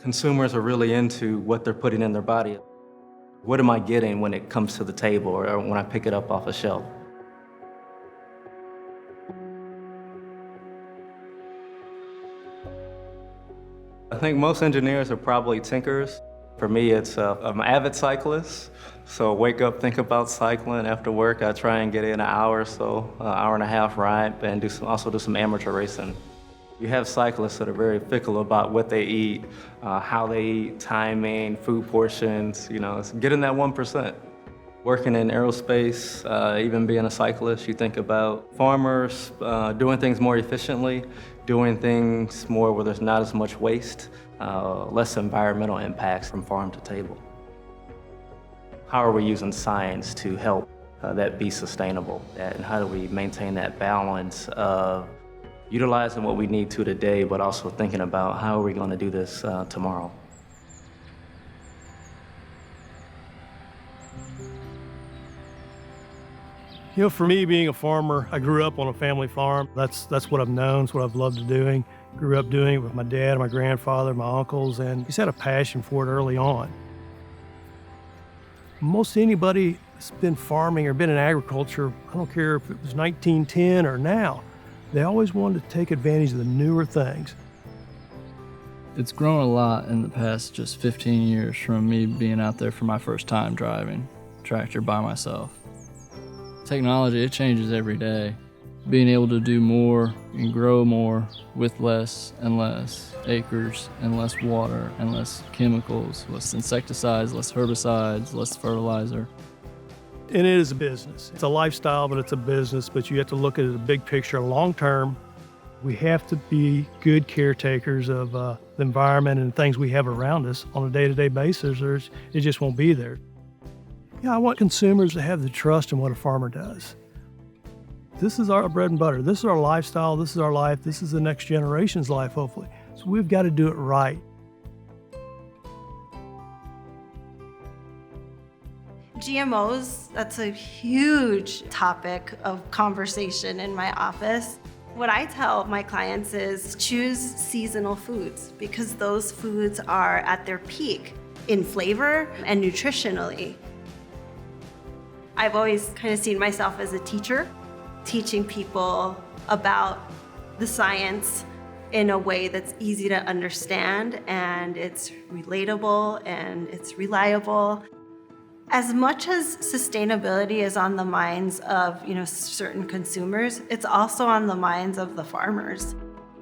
Consumers are really into what they're putting in their body. What am I getting when it comes to the table or when I pick it up off a shelf? I think most engineers are probably tinkers. For me, I'm an avid cyclist, so wake up, think about cycling. After work, I try and get in an hour or so, an hour and a half ride, and also do some amateur racing. You have cyclists that are very fickle about what they eat, how they eat, timing, food portions, it's getting that 1%. Working in aerospace, even being a cyclist, you think about farmers doing things more efficiently, doing things more where there's not as much waste, less environmental impacts from farm to table. How are we using science to help that be sustainable? And how do we maintain that balance of utilizing what we need to today, but also thinking about how are we going to do this tomorrow? For me, being a farmer, I grew up on a family farm. That's what I've known, it's what I've loved doing. Grew up doing it with my dad, my grandfather, my uncles, and just had a passion for it early on. Most anybody that's been farming or been in agriculture, I don't care if it was 1910 or now, they always wanted to take advantage of the newer things. It's grown a lot in the past just 15 years from me being out there for my first time driving tractor by myself. Technology, it changes every day. Being able to do more and grow more with less and less acres and less water and less chemicals, less insecticides, less herbicides, less fertilizer. And it is a business. It's a lifestyle, but it's a business, but you have to look at it the big picture, long term. We have to be good caretakers of the environment and things we have around us on a day-to-day basis, or it just won't be there. I want consumers to have the trust in what a farmer does. This is our bread and butter. This is our lifestyle. This is our life. This is the next generation's life, hopefully. So we've got to do it right. GMOs, that's a huge topic of conversation in my office. What I tell my clients is choose seasonal foods because those foods are at their peak in flavor and nutritionally. I've always kind of seen myself as a teacher, teaching people about the science in a way that's easy to understand and it's relatable and it's reliable. As much as sustainability is on the minds of, certain consumers, it's also on the minds of the farmers.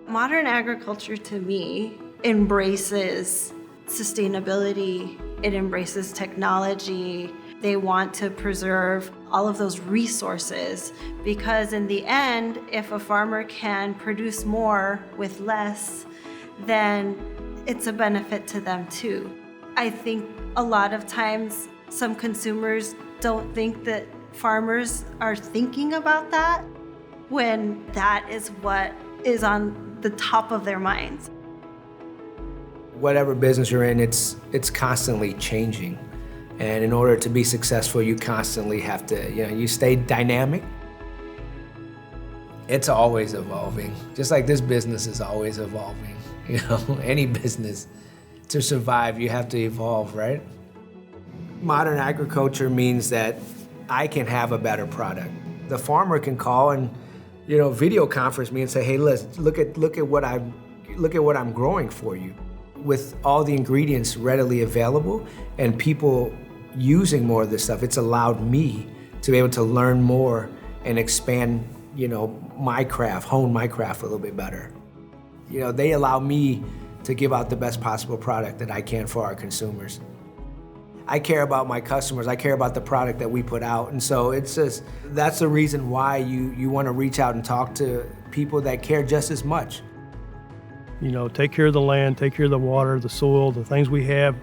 Modern agriculture, to me, embraces sustainability. It embraces technology. They want to preserve all of those resources because in the end, if a farmer can produce more with less, then it's a benefit to them too. I think a lot of times some consumers don't think that farmers are thinking about that when that is what is on the top of their minds. Whatever business you're in, it's constantly changing. And in order to be successful, you constantly have to, you stay dynamic. It's always evolving. Just like this business is always evolving. Any business, to survive, you have to evolve, right? Modern agriculture means that I can have a better product. The farmer can call and, video conference me and say, hey, look at what I'm growing for you. With all the ingredients readily available and people using more of this stuff, it's allowed me to be able to learn more and expand, my craft, hone my craft a little bit better. They allow me to give out the best possible product that I can for our consumers. I care about my customers, I care about the product that we put out, and so that's the reason why you want to reach out and talk to people that care just as much. Take care of the land, take care of the water, the soil, the things we have.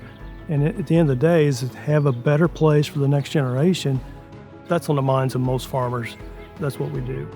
And at the end of the day is to have a better place for the next generation. That's on the minds of most farmers. That's what we do.